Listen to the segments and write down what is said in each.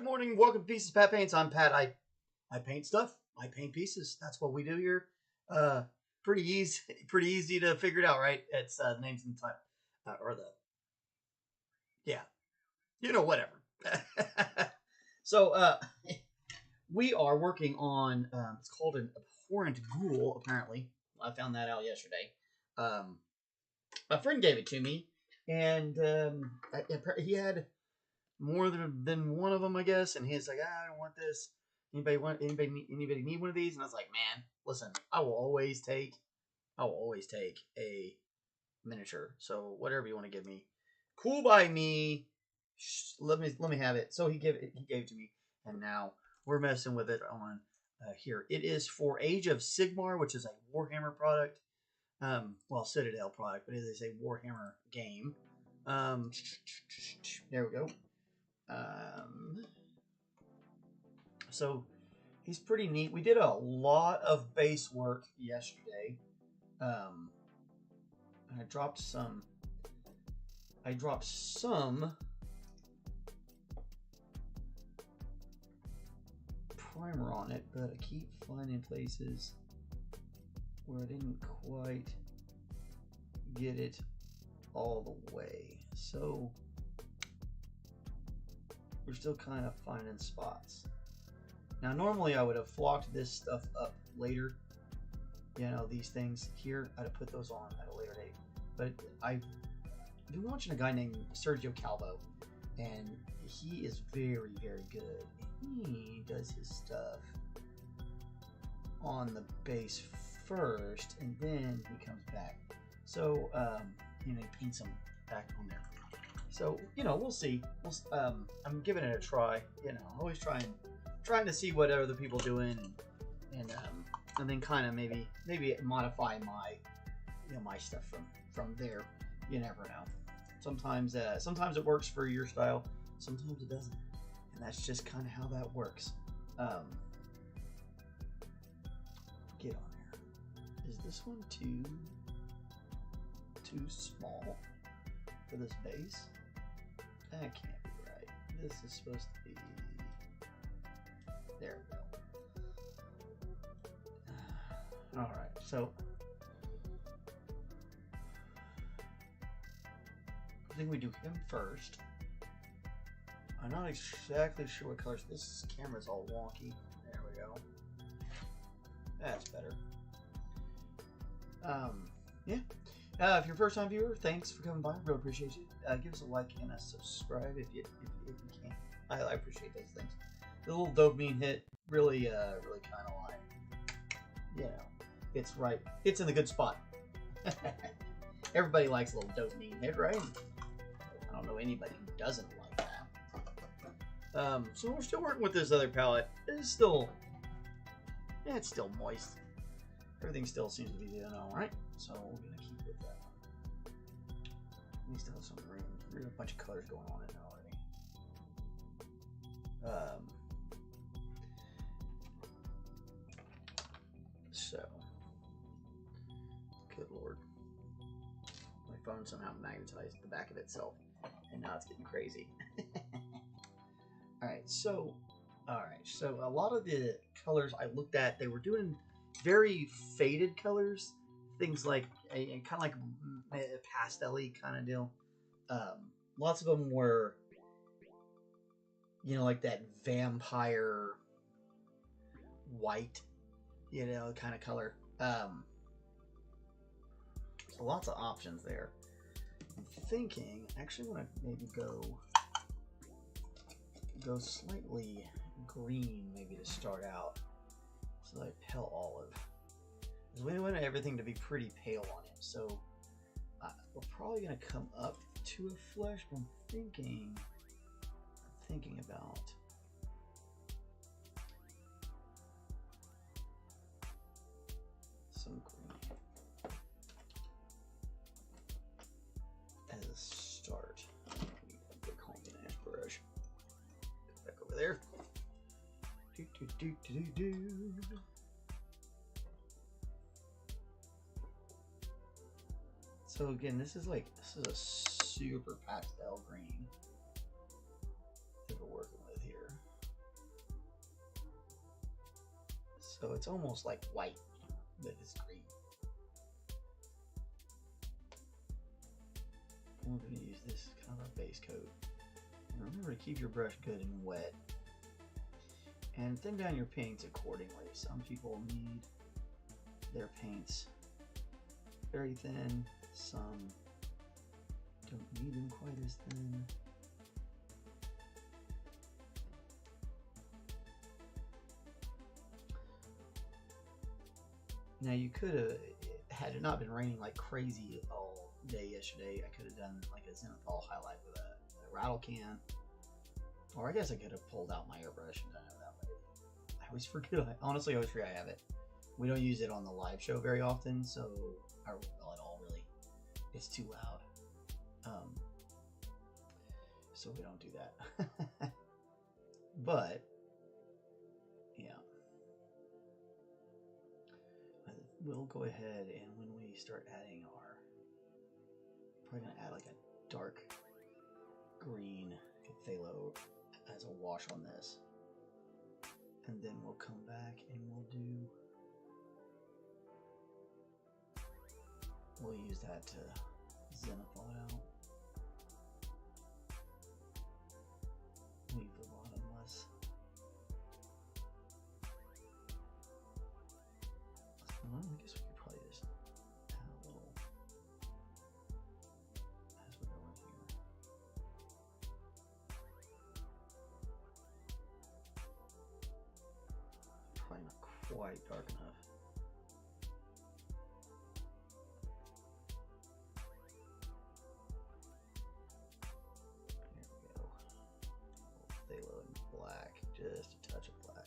Good morning. Welcome to Pieces Pat Paints. I'm Pat. I paint stuff. I paint pieces. That's what we do here. Pretty easy to figure it out, right? It's names and time, or the whatever. So we are working on it's called an Abhorrent Ghoul. Apparently, I found that out yesterday. A friend gave it to me, and he had more than one of them, I guess, and he's like, I don't want this. Anybody need one of these? And I was like, man, listen, I will always take a miniature. So whatever you want to give me, cool by me. Let me have it. So he gave it to me, and now we're messing with it on here. It is for Age of Sigmar, which is a Warhammer product. Well, Citadel product, but it is a Warhammer game. There we go. So he's pretty neat. We did a lot of base work yesterday. And I dropped some primer on it, but I keep finding places where I didn't quite get it all the way. So we're still kind of finding spots. Now, normally I would have flocked this stuff up later. You know, these things here, I'd have put those on at a later date. But I've been watching a guy named Sergio Calvo, and he is very, very good. He does his stuff on the base first, and then he comes back. So, he paints them back on there. So, we'll see. I'm giving it a try. Always trying to see what other people doing, and then kind of maybe modify my stuff from there. You never know. Sometimes it works for your style. Sometimes it doesn't, and that's just kind of how that works. Get on there. Is this one too small for this base? That can't be right. This is supposed to be... There we go. Alright, so... I think we do him first. I'm not exactly sure what colors. This camera's all wonky. There we go. That's better. Yeah. If you're a first-time viewer, thanks for coming by. Really appreciate you. Give us a like and a subscribe if you can. I appreciate those things. The little dopamine hit really kind of like, it's right. It's in the good spot. Everybody likes a little dopamine hit, right? I don't know anybody who doesn't like that. So we're still working with this other palette. It's still moist. Everything still seems to be doing all right. So we're gonna keep with that one. We still have some green. We have a bunch of colors going on in there already. So, good lord, my phone somehow magnetized the back of itself, and now it's getting crazy. All right, so a lot of the colors I looked at, they were doing very faded colors. Things like a kind of like a pastel-y kind of deal. Lots of them were, like that vampire white, kind of color. So lots of options there. I'm thinking, actually, I want to maybe go slightly green, maybe to start out. So like pale olive. Because we want everything to be pretty pale on him, so we're probably gonna come up to a flesh. But I'm thinking about some green as a start. A big honking ash brush. Go back over there. Do. So again, this is a super pastel green that we're working with here. So it's almost like white, but it's green. We're going to use this kind of a base coat. And remember to keep your brush good and wet. And thin down your paints accordingly. Some people need their paints very thin. Some don't need them quite as thin. Now you could have, had it not been raining like crazy all day yesterday, I could have done like a zenithal highlight with a rattle can. Or I guess I could have pulled out my airbrush and done it that way. I always forget, honestly I always forget I have it. We don't use it on the live show very often, so, or well at all really. It's too loud. So we don't do that. But, yeah. We'll go ahead and when we start adding our, probably gonna add like a dark green phthalo as a wash on this, and then we'll come back and we'll use that to zenithal it out. Leave the bottom less. Well, I guess we could probably just add a little as we go in here. Probably not quite dark enough. There we go. A little phthalo in black, just a touch of black.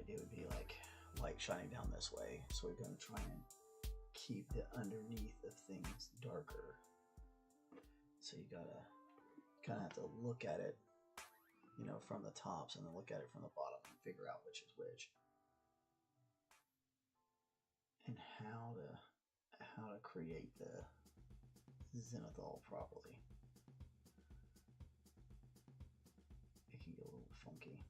It would be like light shining down this way, so we're going to try and keep the underneath of things darker. So you gotta kind of have to look at it, you know, from the tops, and then look at it from the bottom and figure out which is which, and how to create the zenithal properly. It can get a little funky.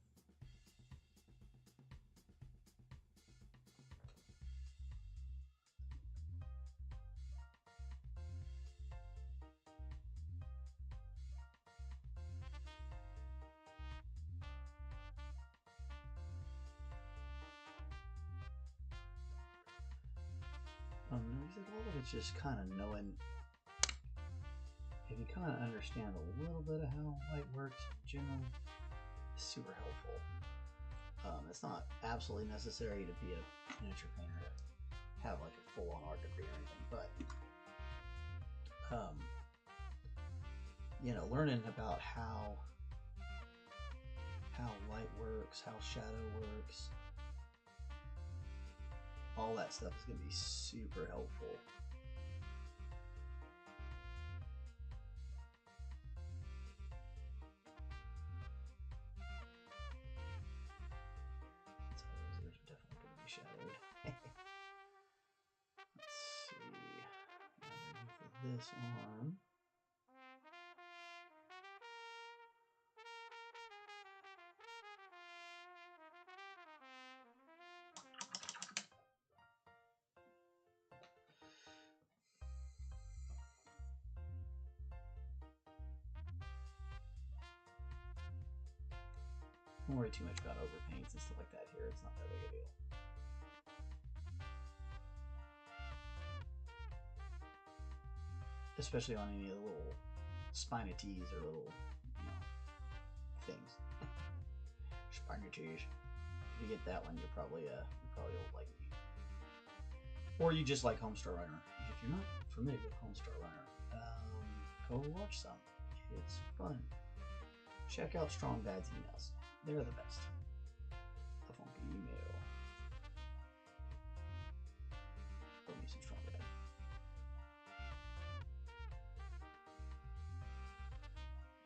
All of it's just kind of knowing, if you kind of understand a little bit of how light works in general, it's super helpful. It's not absolutely necessary to be a miniature painter to have like a full-on art degree or anything, but you know, learning about how light works, how shadow works, all that stuff is going to be super helpful. So those are definitely going to be shadowed. Let's see. Underneath this arm. Don't worry too much about overpaints and stuff like that here. It's not that big a deal. Especially on any of the little spinities or little, you know, things. Spinities. If you get that one, you're probably old like me. Or you just like Homestar Runner. If you're not familiar with Homestar Runner, go watch some. It's fun. Check out Strong Bad's emails. They're the best. The funky email. Go me some Strong Bad.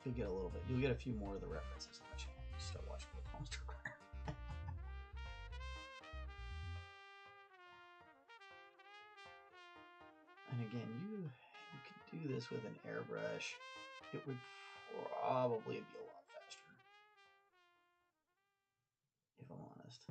You'll get a little bit. You'll get a few more of the references on my channel. You start watching with Homestar Runner. you could do this with an airbrush. It would probably be a lot faster, if I'm honest.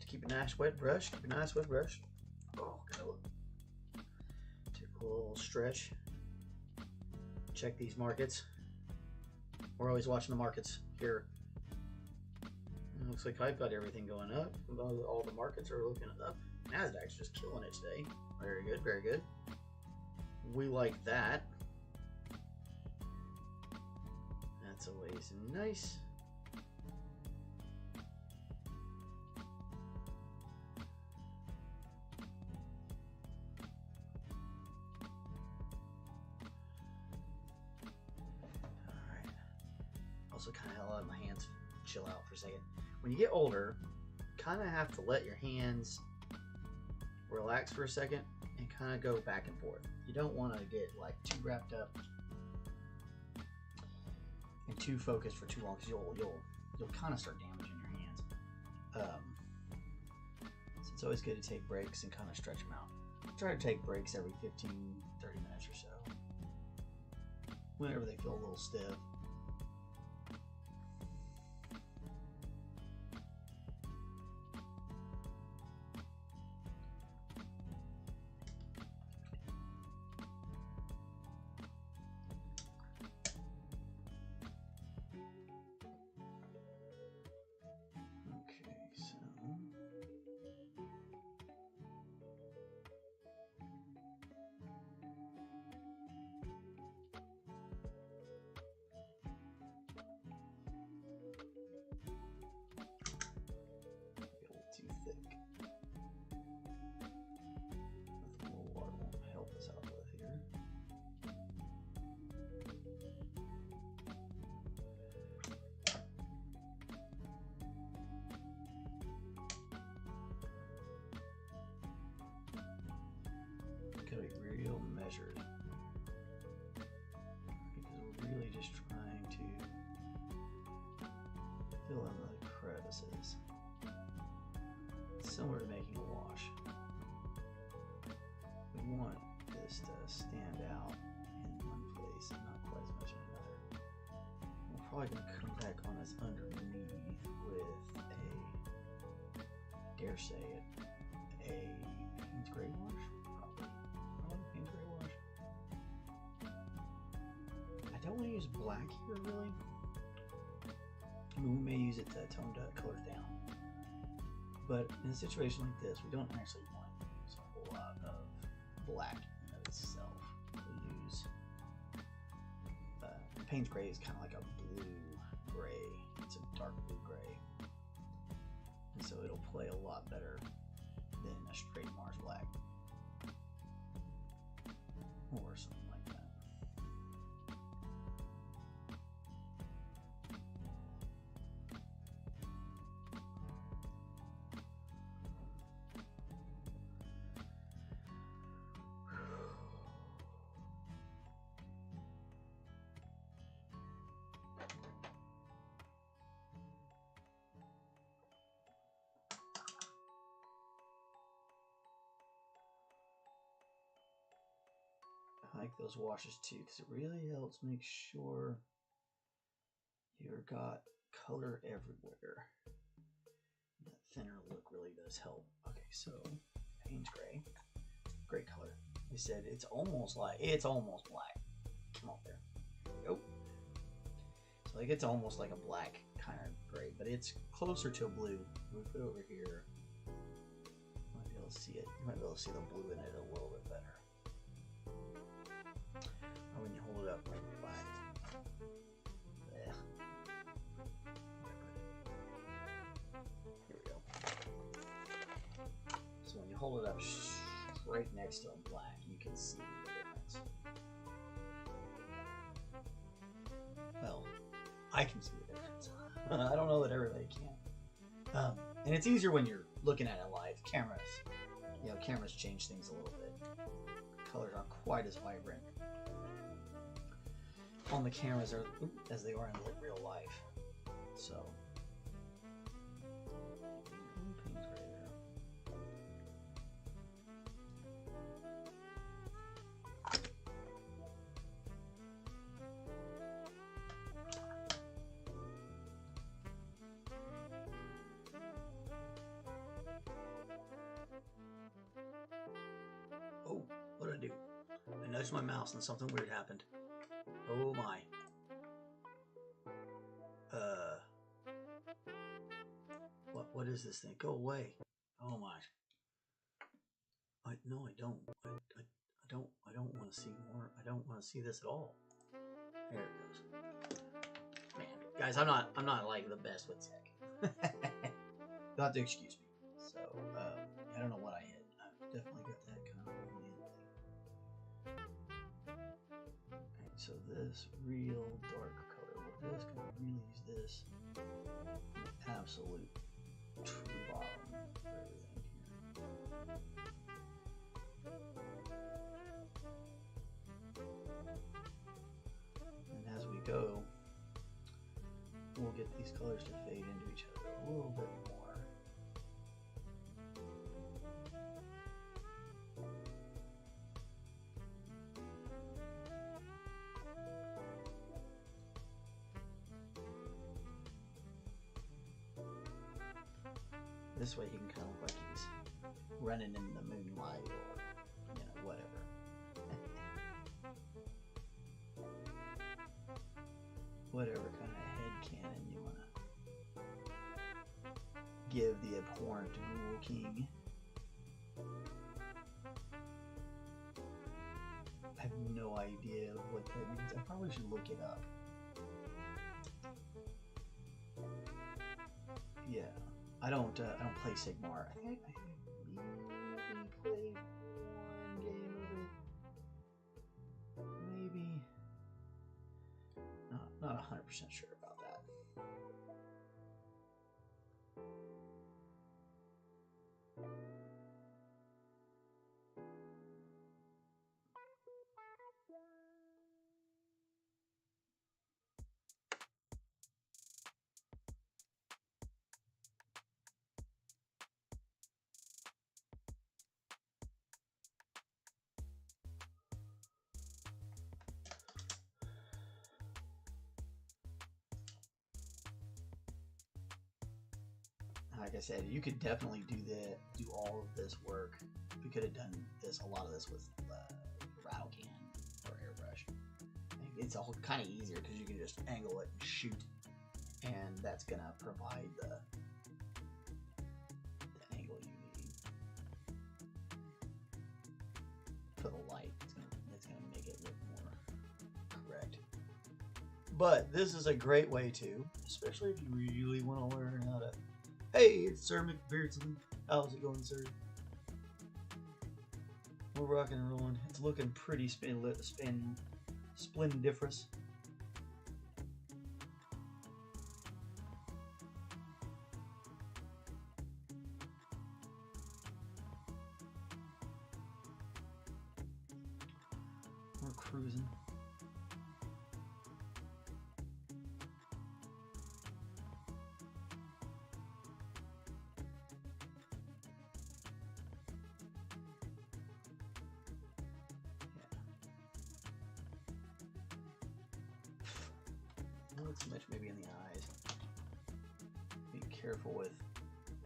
Keep a nice wet brush. Keep a nice wet brush. Oh, gotta look. Take a little stretch. Check these markets. We're always watching the markets here. It looks like I've got everything going up. All the markets are looking up. Nasdaq's just killing it today. Very good, very good. We like that. That's always nice. Also kind of let my hands chill out for a second. When you get older, kind of have to let your hands relax for a second and kind of go back and forth. You don't want to get like too wrapped up and too focused for too long, because you'll kind of start damaging your hands. So it's always good to take breaks and kind of stretch them out. Try to take breaks every 15-30 minutes or so, whenever they feel a little stiff. Gotta be real measured, because we're really just trying to fill in the crevices. It's similar to making a wash. We want this to stand out in one place and not quite as much in another. We're probably going to come back on this underneath with a, dare say it, a Payne's Gray wash. I don't want to use black here, really. I mean, we may use it to tone the colors down. But in a situation like this, we don't actually want to use a whole lot of black in and of itself. We use Payne's Gray is kind of like a blue-gray. It's a dark blue-gray. And so it'll play a lot better than a straight Mars black. Or something like that. I like those washes too, because it really helps make sure you've got color everywhere. That thinner look really does help. Okay, so Payne's Gray, great color. We said it's almost black. Come on there. Go. So like it's almost like a black kind of gray, but it's closer to a blue. We put it over here. You might be able to see it. You might be able to see the blue in it a little bit better. Or when you hold it up right behind. Yeah. Here we go. So when you hold it up right next to a black, you can see the difference. Well, I can see the difference. I don't know that everybody can. And it's easier when you're looking at it live. Cameras, you know, cameras change things a little bit. Colors aren't quite as vibrant on the cameras as they are in real life. So. Oh, what did I do? I nudged my mouse and something weird happened. Oh my. What is this thing? Go away. Oh my. No, I don't. I don't want to see more. I don't want to see this at all. There it goes. Man, guys, I'm not like the best with tech. You'll have to excuse me. So, I don't know what I hit. I've definitely got that kind of thing. Alright, so this real dark color. What this can really use this absolute true bottom for everything here. And as we go, we'll get these colors to fade into each other a little bit more. This way he can kind of look like he's running in the moonlight or, you know, whatever. Whatever kind of headcanon you want to give the abhorrent Ghoul King. I have no idea what that means. I probably should look it up. Yeah. I don't play Sigmar. I think I maybe played one game of it. Maybe. Not 100% sure about that. Like I said, you could definitely do all of this work. We could have done a lot of this with rattle can or airbrush. It's all kind of easier because you can just angle it and shoot, and that's gonna provide the angle you need for the light. It's gonna make it look more correct. But this is a great way to, especially if you really want to learn how to. Hey, it's Sir McBeardsly. How's it going, sir? We're rocking and rolling. It's looking pretty splendiferous. We're cruising. Not so much maybe in the eyes. Be careful with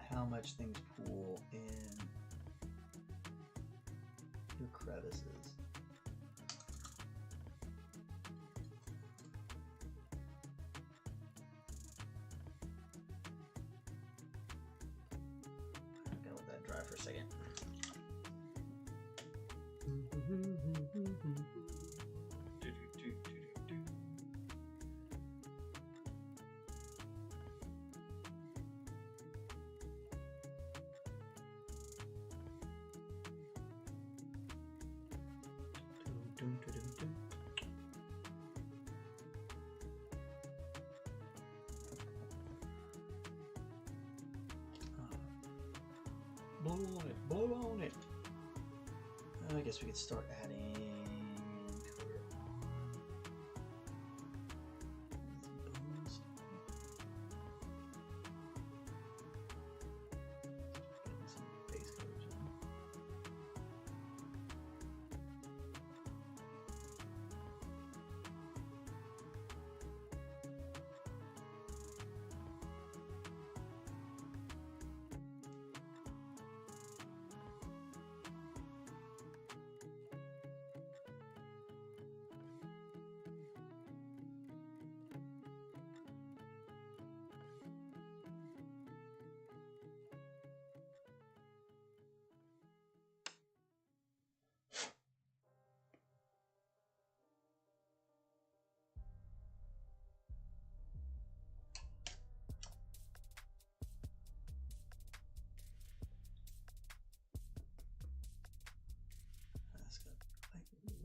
how much things pool in your crevices. I'm gonna let that dry for a second. Blow on it. Blow on it. I guess we could start adding.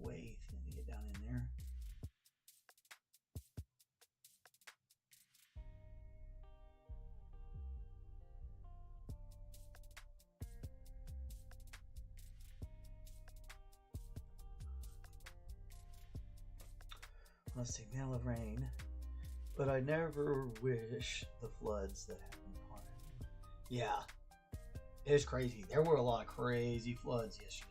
Way thin to get down in there. Let's see, Veil of Rain. But I never wish the floods that happened upon it. Yeah. It was crazy. There were a lot of crazy floods yesterday.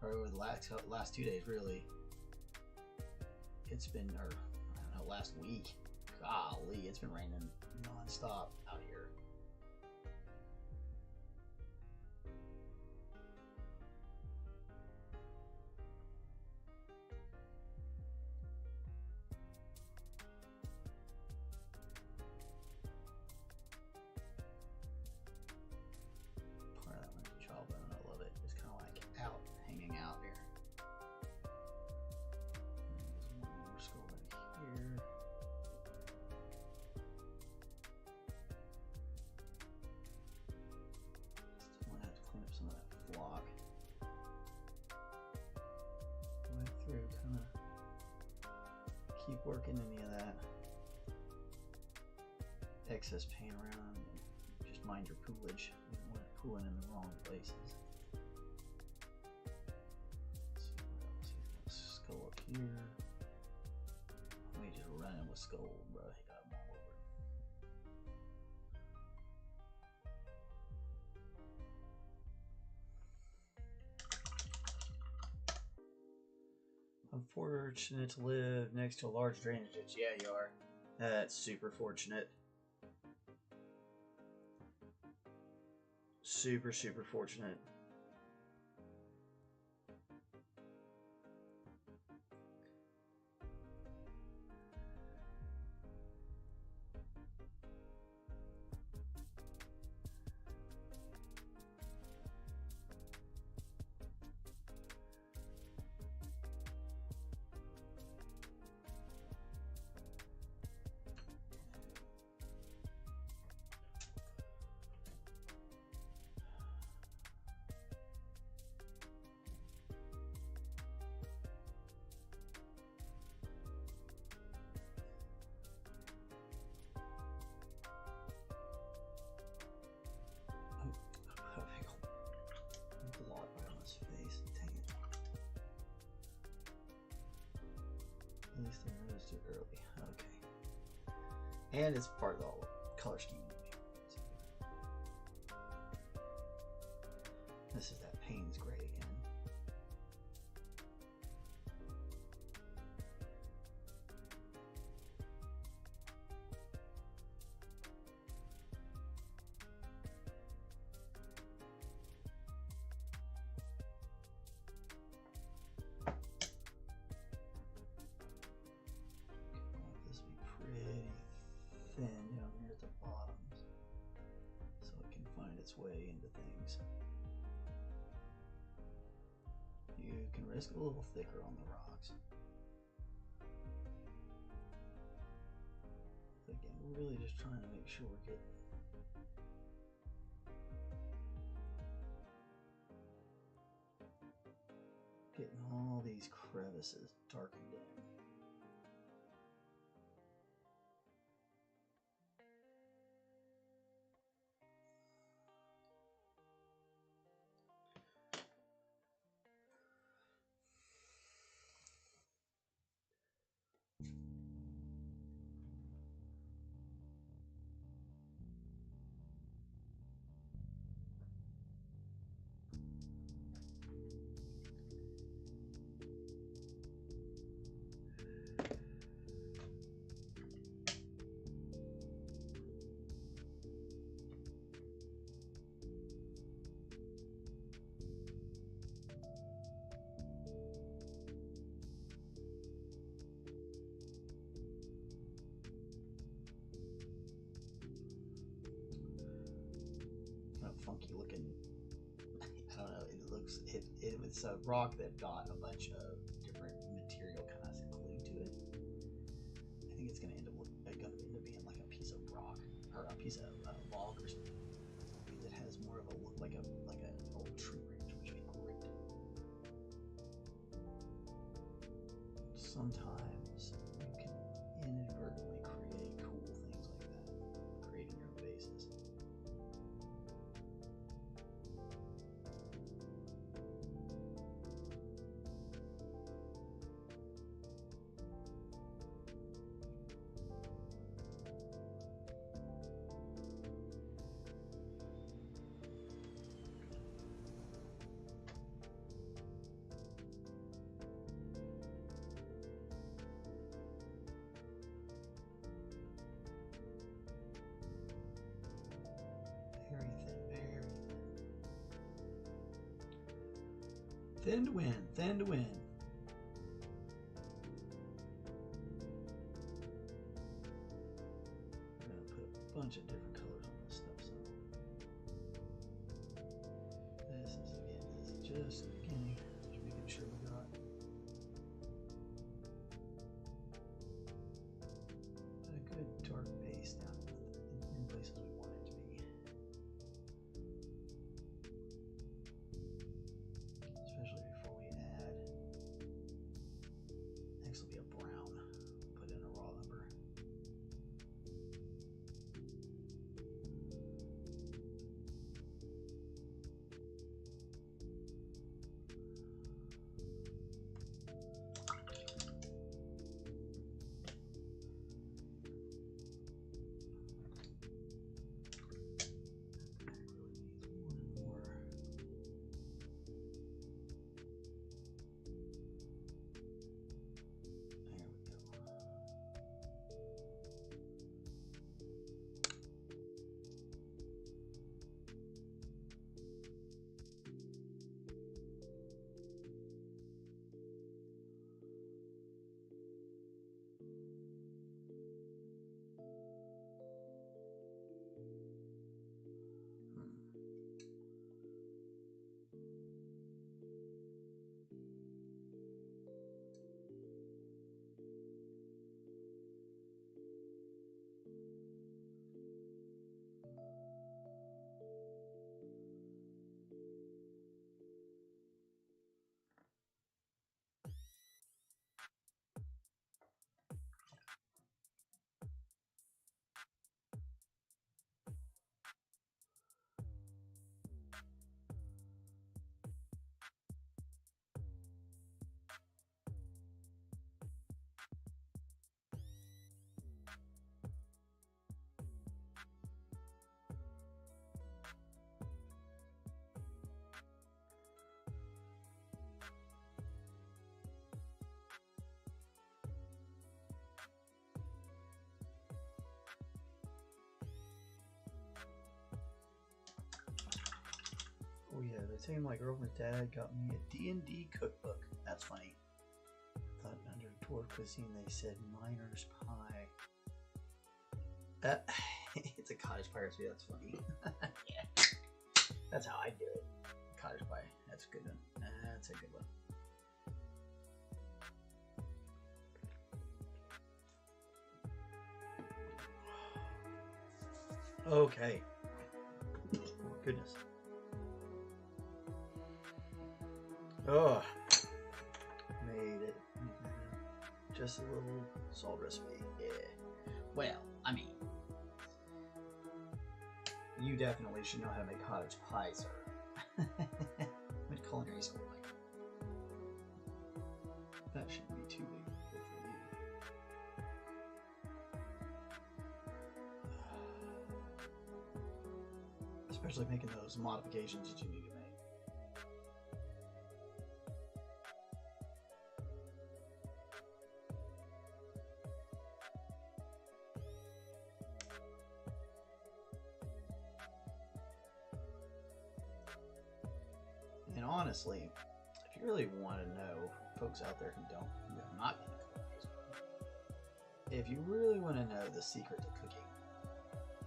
Or over the last 2 days, really. It's been, or I don't know, last week. Golly, it's been raining non-stop out here. Part of that one's jawbone. I love it. It's kind of like out, hanging out here. There's one more skull right here. Still want to have to clean up some of that flock. Went through, kind of keep working any of that excess paint around. Just mind your poolage. You don't want it pooling in the wrong places. Let's see what else. He's got a skull up here. Let me just run him with skull, bro. He got them all over. I'm fortunate to live next to a large drainage ditch. Yeah, you are. That's super fortunate. Super, super fortunate. At least I noticed it early. Okay. And it's part of the color scheme. This is that Payne's gray again. Way into things. You can risk a little thicker on the rocks. But again, we're really just trying to make sure we're getting all these crevices darkened in. funky looking. I don't know. It looks it was a rock that got a bunch of different material kind of glued to it. I think it's gonna end up being like a piece of rock or a piece of log or something. Because it has more of a look like an old tree branch, which would be great. Sometimes you can inadvertently create cool things like that, creating your own bases. Thin to win, thin to win. I'm going to put a bunch of different colors on this stuff. So this is just the beginning. Just making sure we got a good dark base down in places we want it to be. Especially before we add. Next will be a brown. Put in a raw umber. Oh yeah, the same my girlfriend's dad got me a D&D cookbook. That's funny. Thought under dwarf cuisine they said miner's pie. It's a cottage pie recipe. That's funny. Yeah, that's how I do it. Cottage pie. That's a good one. That's a good one. Okay. Oh, goodness. Oh, made it. Just a little salt recipe. Yeah. Well, I mean, you definitely should know how to make cottage pie, sir. Went to culinary school. Like, that shouldn't be too big for you. Especially making those modifications that you need to make. And honestly, if you really want to know, folks out there who have not been to culinary school, if you really want to know the secret to cooking,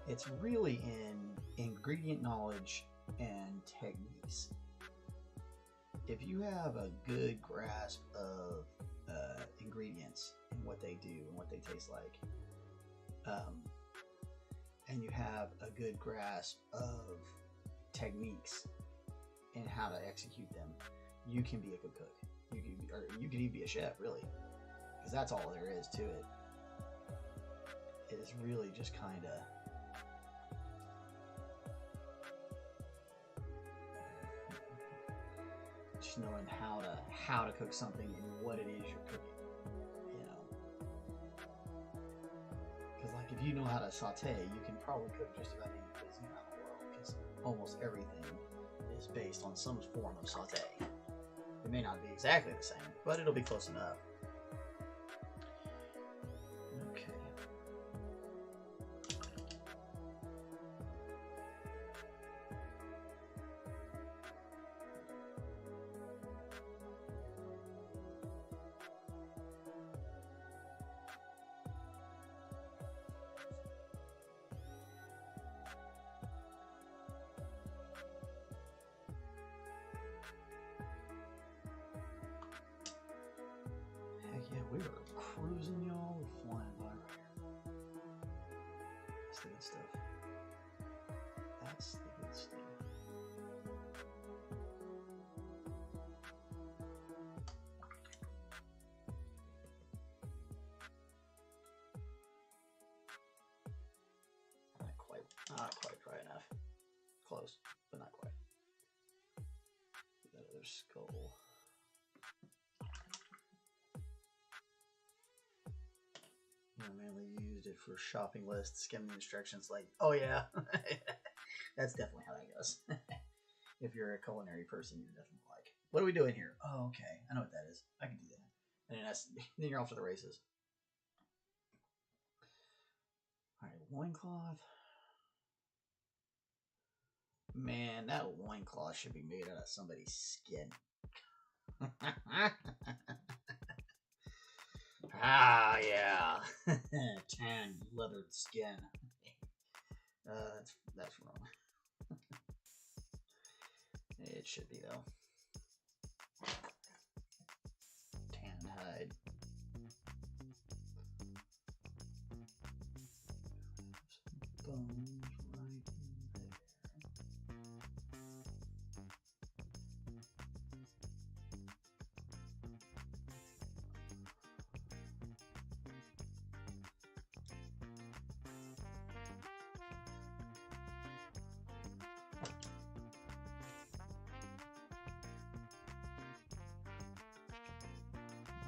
it's really in ingredient knowledge and techniques. If you have a good grasp of ingredients and what they do and what they taste like, and you have a good grasp of techniques and how to execute them, you can be a good cook. You can even be a chef, really, because that's all there is to it. It is really just kind of just knowing how to cook something and what it is you're cooking. You know, because like if you know how to saute, you can probably cook just about any cuisine around the world, because almost everything is based on some form of saute. It may not be exactly the same, but it'll be close enough. Okay. Yeah, we were cruising, y'all. We're flying by right here. That's the good stuff. That's the good stuff. Not quite dry enough. Close, but not quite. That other skull. I mainly used it for shopping lists, skimming instructions, like, oh yeah. That's definitely how that goes. If you're a culinary person, you're definitely like, what are we doing here? Oh, okay, I know what that is. I can do that. And then you're off to the races. Alright, loincloth. Man, that loincloth should be made out of somebody's skin. Ah, yeah. Tan leathered skin. That's wrong. It should be, though. Tan hide. Some bones right in there.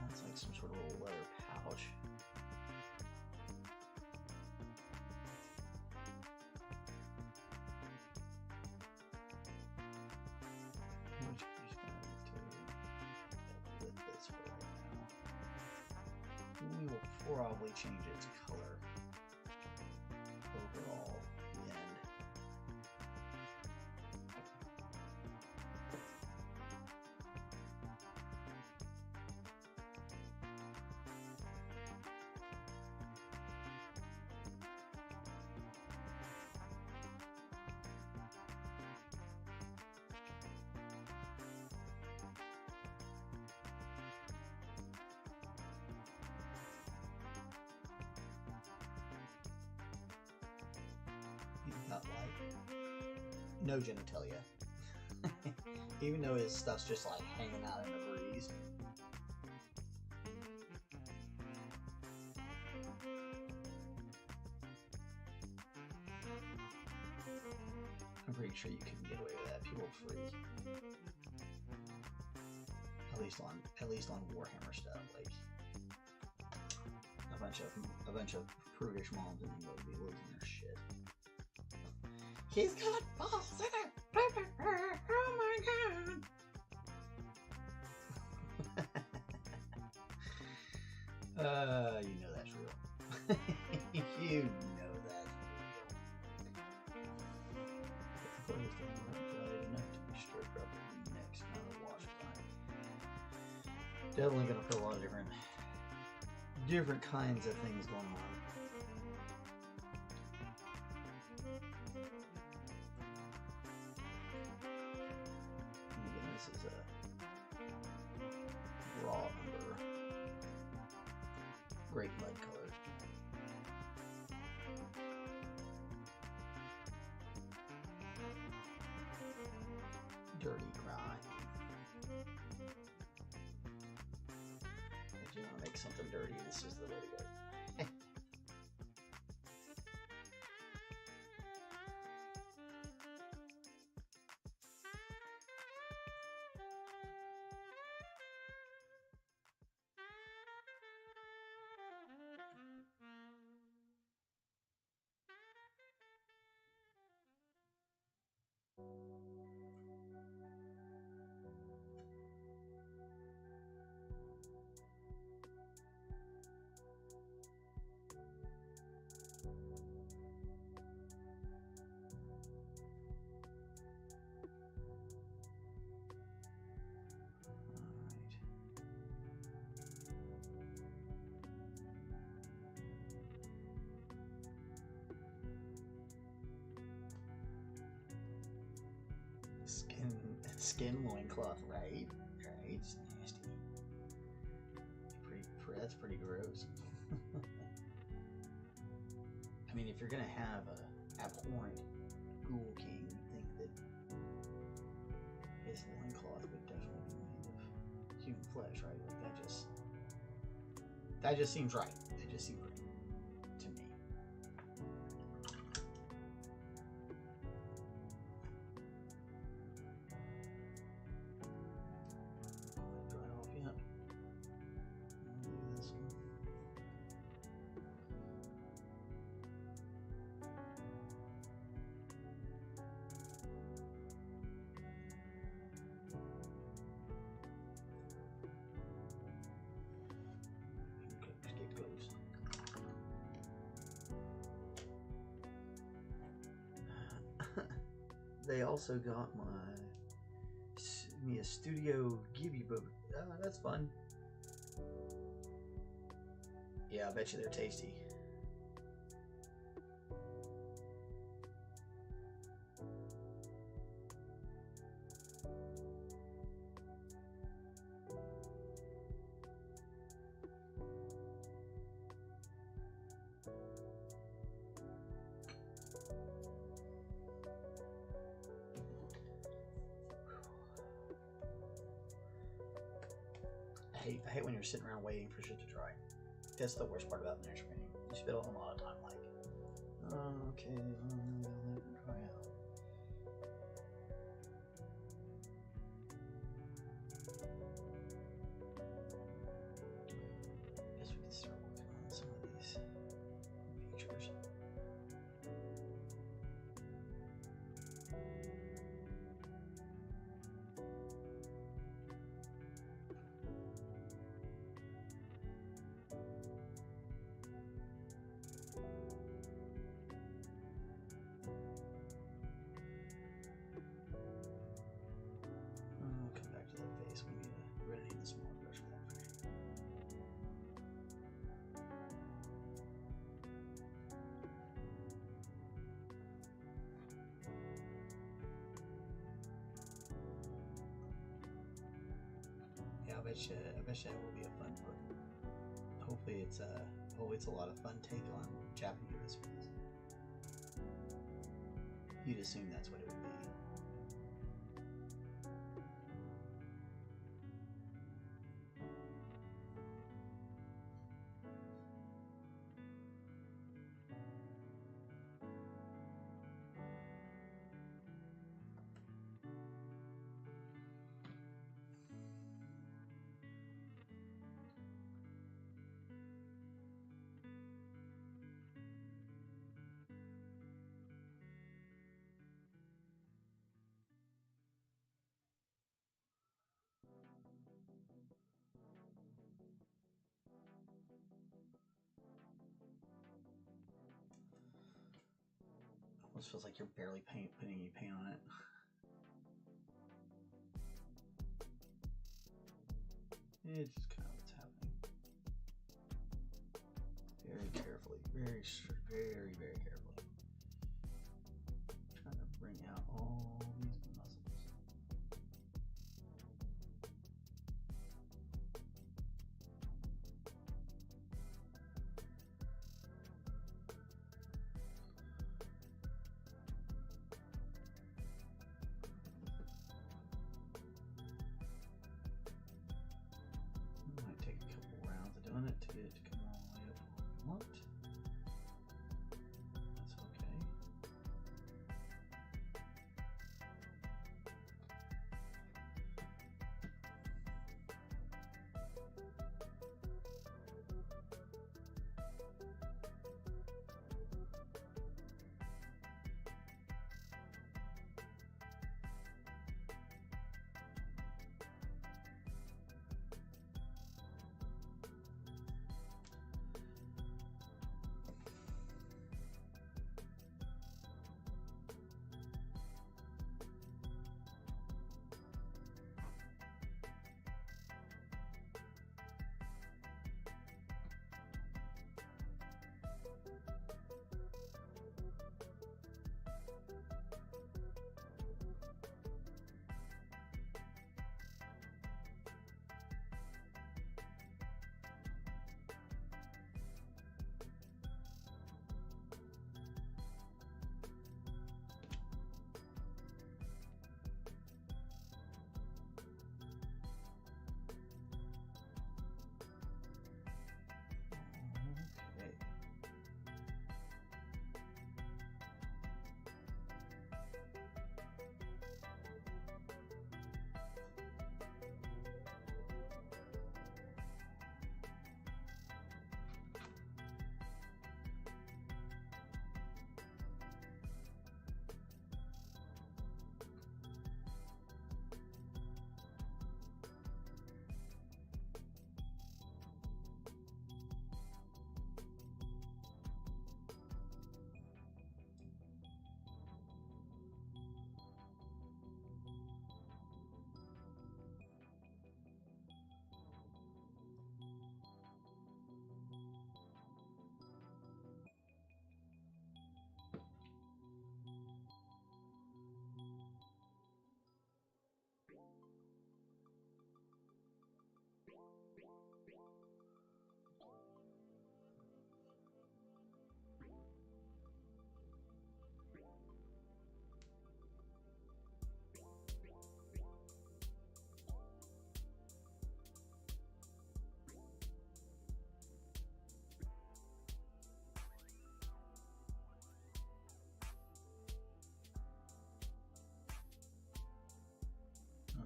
That's like some sort of little leather pouch. Which I'm just going to with this for right now. We will probably change its color overall at the end. Not like no genitalia. Even though his stuff's just like hanging out in the breeze. I'm pretty sure you can get away with that. People freak. At least on Warhammer stuff, like a bunch of prudish moms and would be losing their shit. He's got balls in it! Oh my god! You know that's real. You know that's real. Enough to be stripped up next, not a wash time. Definitely gonna put a lot of different kinds of things going on. This is a raw umber, great mud color. Dirty grime. If you want to make something dirty, this is the way to go. Skin loincloth, right? Right, it's nasty. That's pretty gross. I mean, if you're gonna have a abhorrent ghoul king, you'd think that his loincloth would definitely be made of human flesh, right? Like that just seems right. It just seems right to me. They also got me a Studio Ghibli book. That's fun. Yeah, I bet you they're tasty. I hate when you're sitting around waiting for shit to dry. That's the worst part about layer screening. You spend a lot of time like, oh, okay, I'll let it dry out. I guess we can start working on some of these features. Come back to that face. We need a small brush for that. Yeah, I bet you that will be a fun book. Hopefully it's a lot of fun take on Japanese recipes. You'd assume that's what it would be. Almost feels like you're barely putting any paint on it. It's just kind of what's happening. Very carefully, very carefully. Trying to bring out all these muscles. to get it to come all the way up where we want. That's okay.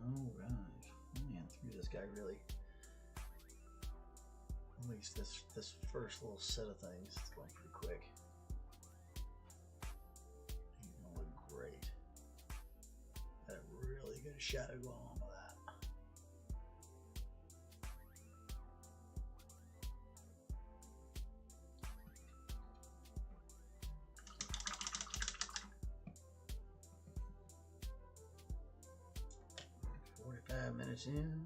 Alright, man, through this guy really. At least this first little set of things is going pretty quick. He's gonna look great. Got a really good shadow going on with that. Minutes in.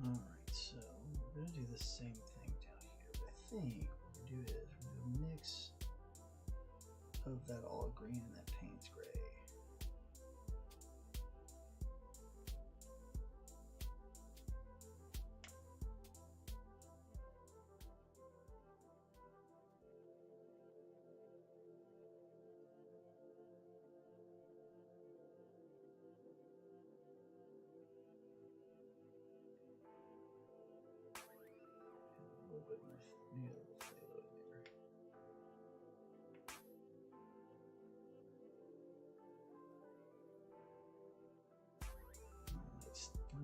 Alright, so we're going to do the same thing down here, but I think what we're going to do is we're going to mix of that all green and that Payne's gray.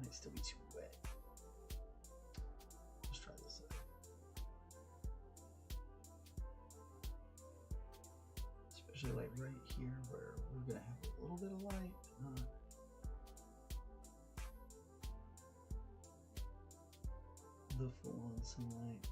Might still be too wet. Let's try this out. Especially like right here where we're gonna have a little bit of light, but not the full on sunlight.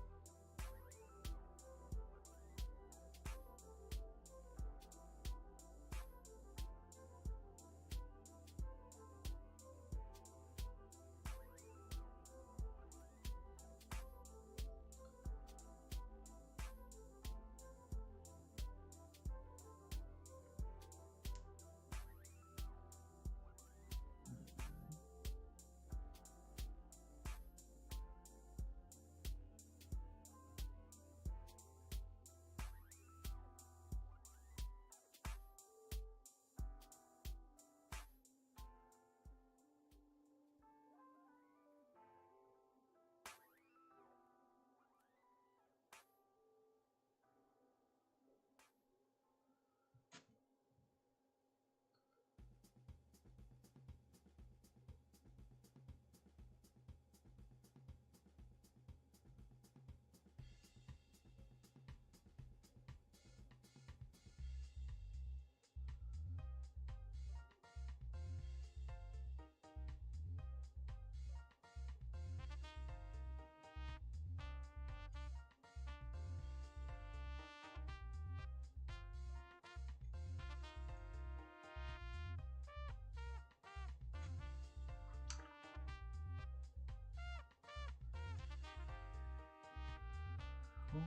Oh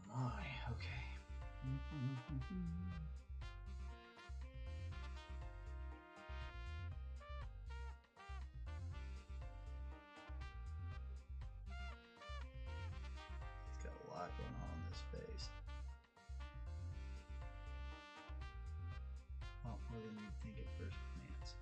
my, okay. It's got a lot going on in this face. Oh, more than you'd think at first glance.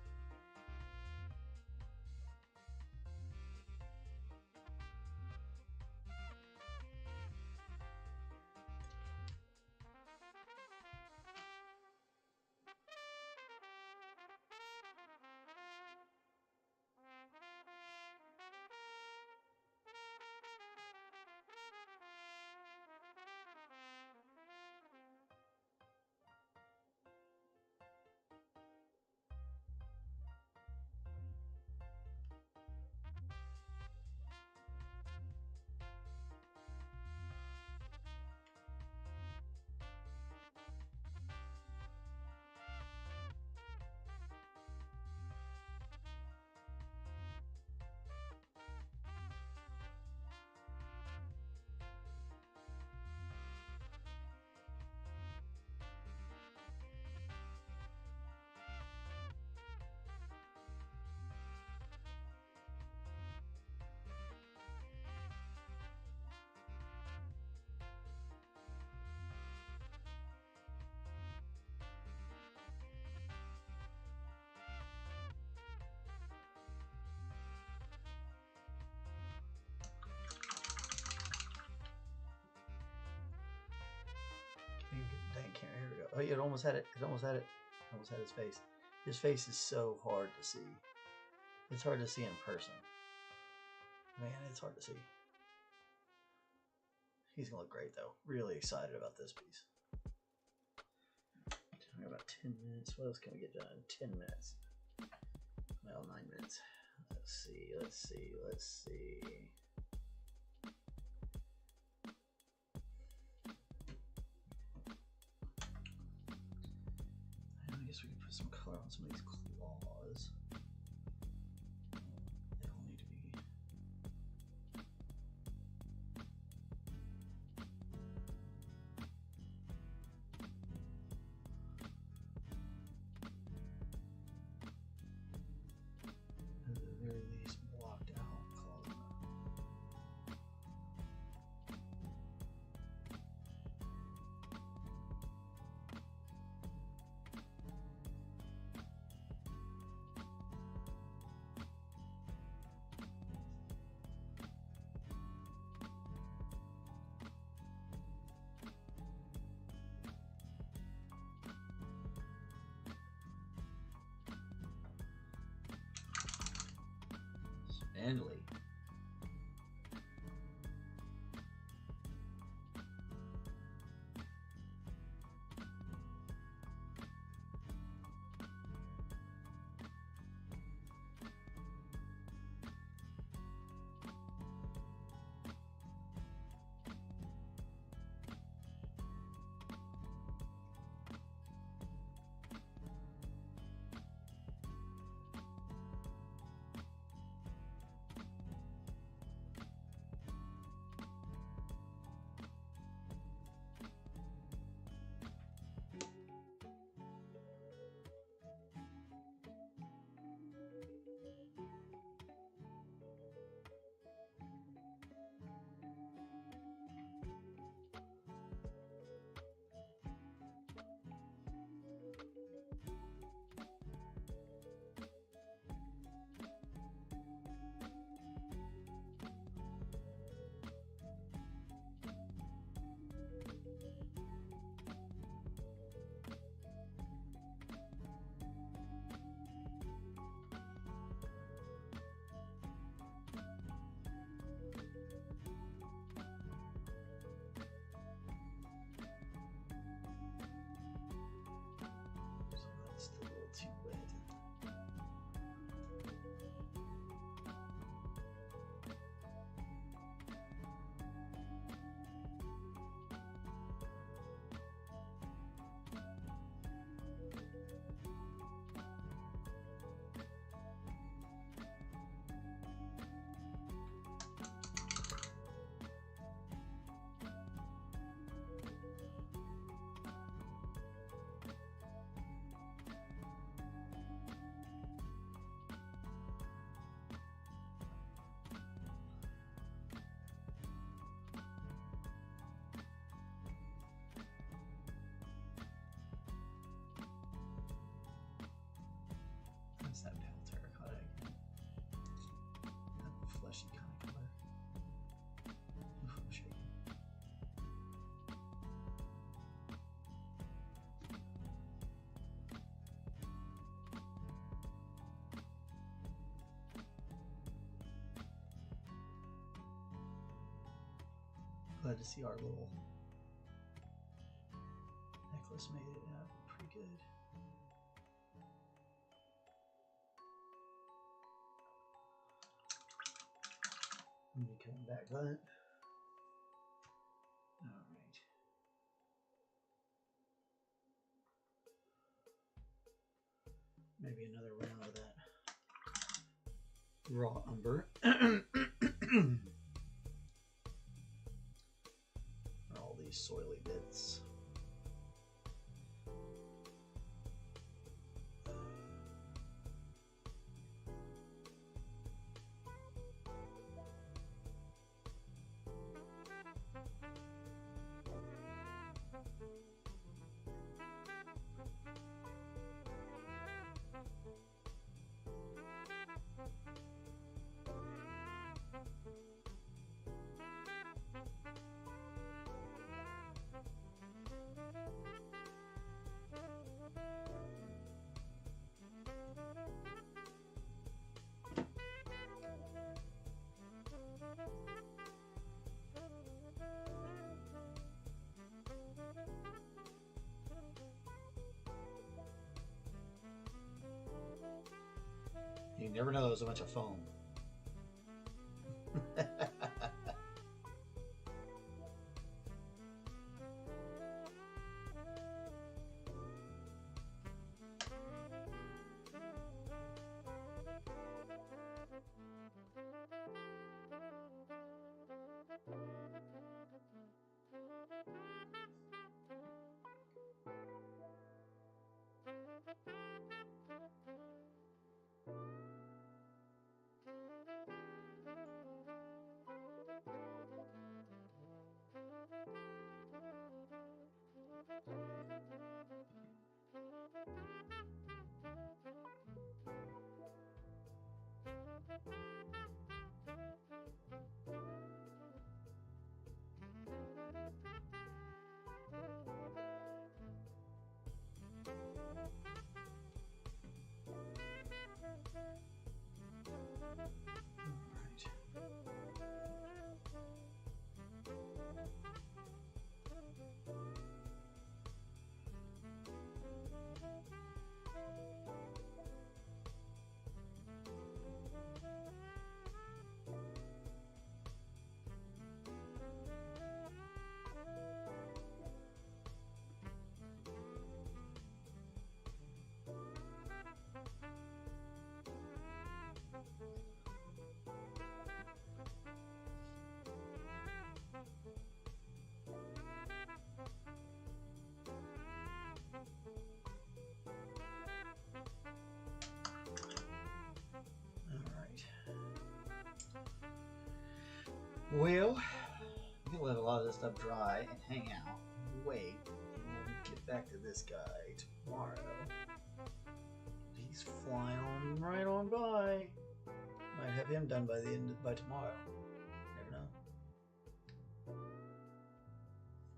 Dang camera, here we go. Oh, yeah, it almost had it. It almost had it. Almost had his face. His face is so hard to see. It's hard to see in person. Man, it's hard to see. He's gonna look great though. Really excited about this piece. We have about 10 minutes. What else can we get done in 10 minutes? Well, 9 minutes. Let's see. I guess we could put some color on some of these claws. They don't need to be. At the very least, blocked out claws. Spindly. Glad to see our little necklace made it out pretty good. Let me come back that. Alright. Maybe another round of that raw umber. All these soily bits. You never know there's a bunch of foam. Well, we can let a lot of this stuff dry and hang out, wait, and we'll get back to this guy tomorrow. He's flying on right on by. Might have him done by tomorrow. Never know.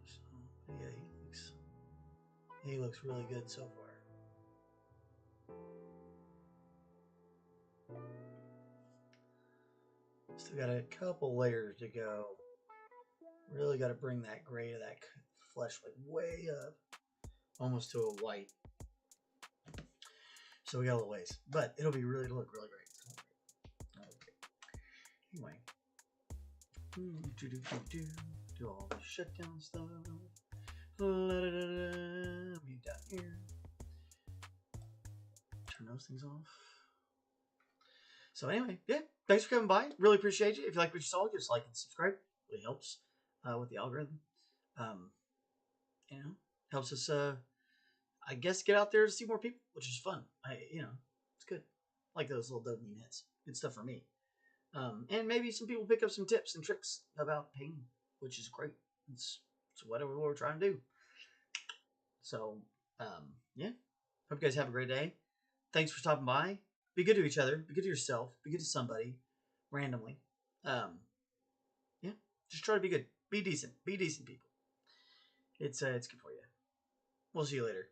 So, yeah, he looks really good so far. Still got a couple layers to go. Really got to bring that gray to that flesh like way up, almost to a white. So we got a little ways, but it'll look really great. Okay. Anyway, do all the shutdown stuff. Me down here. Turn those things off. So anyway, yeah, thanks for coming by. Really appreciate you. If you like what you saw, just like and subscribe. Really helps with the algorithm. Helps us, I guess, get out there to see more people, which is fun. It's good. I like those little dopamine hits. Good stuff for me. And maybe some people pick up some tips and tricks about painting, which is great. It's whatever we're trying to do. So, yeah. Hope you guys have a great day. Thanks for stopping by. Be good to each other. Be good to yourself. Be good to somebody randomly. Yeah. Just try to be good. Be decent. Be decent people. It's good for you. We'll see you later.